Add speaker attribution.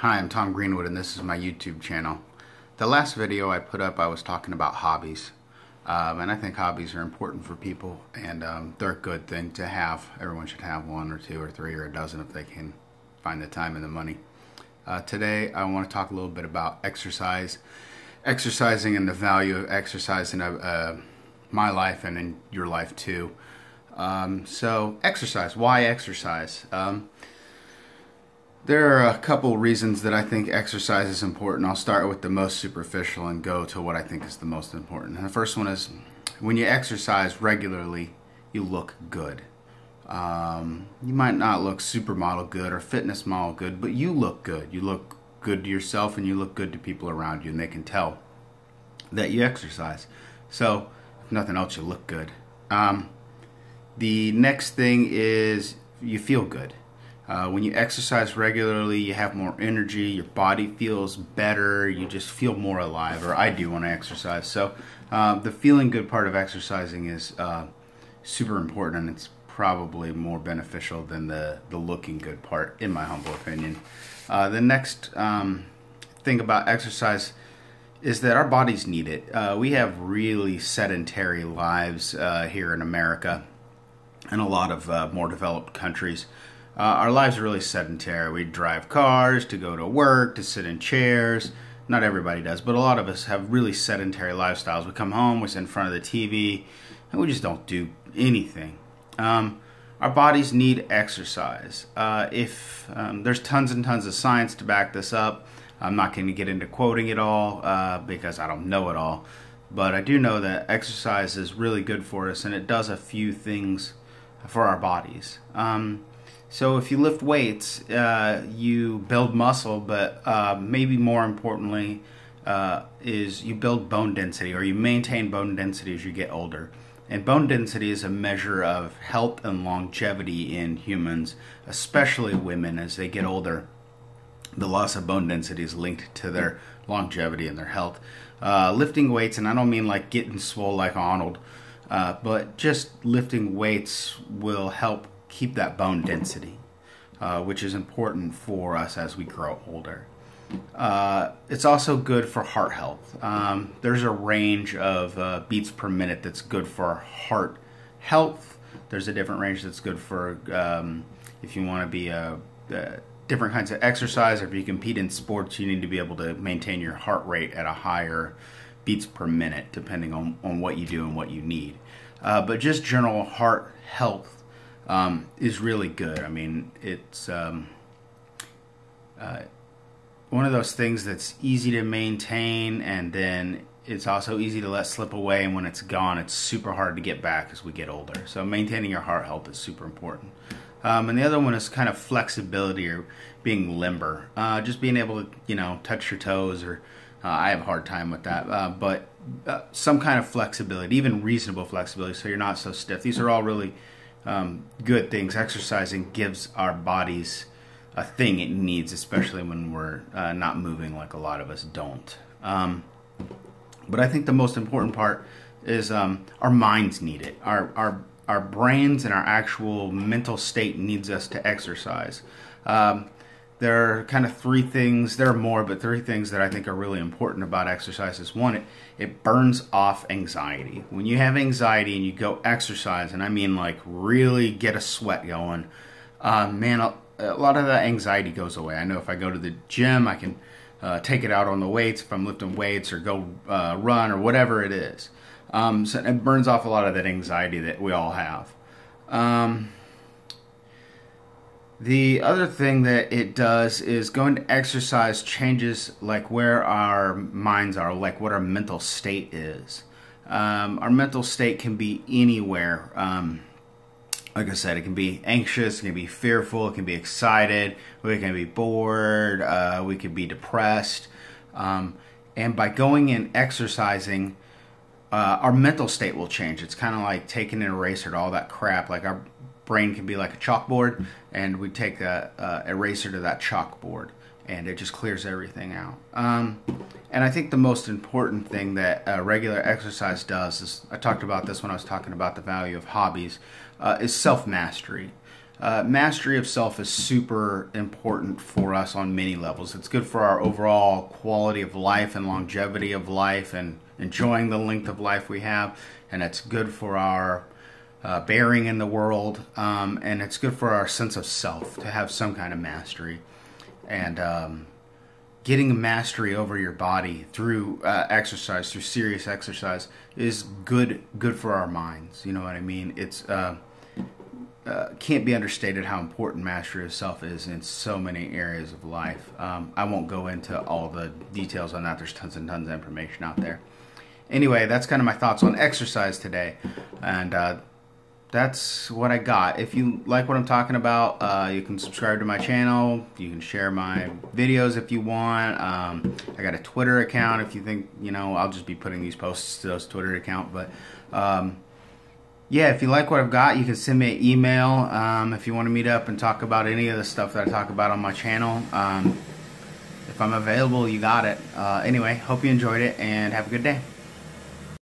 Speaker 1: Hi, I'm Tom Greenwood and this is my YouTube channel. The last video I put up I was talking about hobbies. And I think hobbies are important for people and they're a good thing to have. Everyone should have one or two or three or a dozen if they can find the time and the money. Today I want to talk a little bit about exercising and the value of exercise in my life and in your life too. So exercise, why exercise? There are a couple reasons that I think exercise is important. I'll start with the most superficial and go to what I think is the most important. And the first one is when you exercise regularly, you look good. You might not look supermodel good or fitness model good, but you look good. You look good to yourself and you look good to people around you, and they can tell that you exercise. So, if nothing else, you look good. The next thing is you feel good. When you exercise regularly, you have more energy, your body feels better, you just feel more alive, or I do when I exercise. So the feeling good part of exercising is super important, and it's probably more beneficial than the looking good part, in my humble opinion. The next thing about exercise is that our bodies need it. We have really sedentary lives here in America and a lot of more developed countries. Our lives are really sedentary. We drive cars to go to work, to sit in chairs. Not everybody does, but a lot of us have really sedentary lifestyles. We come home, we sit in front of the TV, and we just don't do anything. Our bodies need exercise. There's tons and tons of science to back this up. I'm not going to get into quoting it all because I don't know it all. But I do know that exercise is really good for us, and it does a few things for our bodies. So if you lift weights, you build muscle, but maybe more importantly is you build bone density, or you maintain bone density as you get older. And bone density is a measure of health and longevity in humans, especially women as they get older. The loss of bone density is linked to their longevity and their health. Lifting weights, and I don't mean like getting swole like Arnold, but just lifting weights will help keep that bone density, which is important for us as we grow older. It's also good for heart health. There's a range of beats per minute that's good for heart health. There's a different range that's good for if you want to be different kinds of exercise, or if you compete in sports, you need to be able to maintain your heart rate at a higher beats per minute, depending on what you do and what you need. But just general heart health is really good. I mean, it's one of those things that's easy to maintain, and then it's also easy to let slip away, and when it's gone, it's super hard to get back as we get older. So maintaining your heart health is super important. And the other one is kind of flexibility, or being limber. Just being able to, touch your toes, or I have a hard time with that, but some kind of flexibility, even reasonable flexibility, so you're not so stiff. These are all really good things. Exercising gives our bodies a thing it needs, especially when we're not moving like a lot of us don't. But I think the most important part is our minds need it. Our brains and our actual mental state needs us to exercise. There are kind of three things, there are more, but three things that I think are really important about exercise is one, it burns off anxiety. When you have anxiety and you go exercise, and I mean like really get a sweat going, man, a lot of that anxiety goes away. I know if I go to the gym, I can take it out on the weights, if I'm lifting weights, or go run, or whatever it is. So it burns off a lot of that anxiety that we all have. The other thing that it does is going to exercise changes like where our minds are, like what our mental state is. Our mental state can be anywhere. Like I said, it can be anxious, it can be fearful, it can be excited, we can be bored, we could be depressed. And by going and exercising, our mental state will change. It's kind of like taking an eraser to all that crap. Like our brain can be like a chalkboard, and we take a eraser to that chalkboard, and it just clears everything out. And I think the most important thing that regular exercise does is, I talked about this when I was talking about the value of hobbies, is self-mastery. Mastery of self is super important for us on many levels. It's good for our overall quality of life and longevity of life and enjoying the length of life we have. And it's good for our bearing in the world. And it's good for our sense of self to have some kind of mastery. And getting a mastery over your body through exercise, through serious exercise, is good for our minds. You know what I mean? It's can't be understated how important mastery of self is in so many areas of life. I won't go into all the details on that. There's tons and tons of information out there. Anyway, that's kind of my thoughts on exercise today. And that's what I got. If you like what I'm talking about, you can subscribe to my channel. You can share my videos if you want. I got a Twitter account if you think, I'll just be putting these posts to those Twitter account. But yeah, if you like what I've got, you can send me an email if you want to meet up and talk about any of the stuff that I talk about on my channel. If I'm available, you got it. Anyway, hope you enjoyed it and have a good day.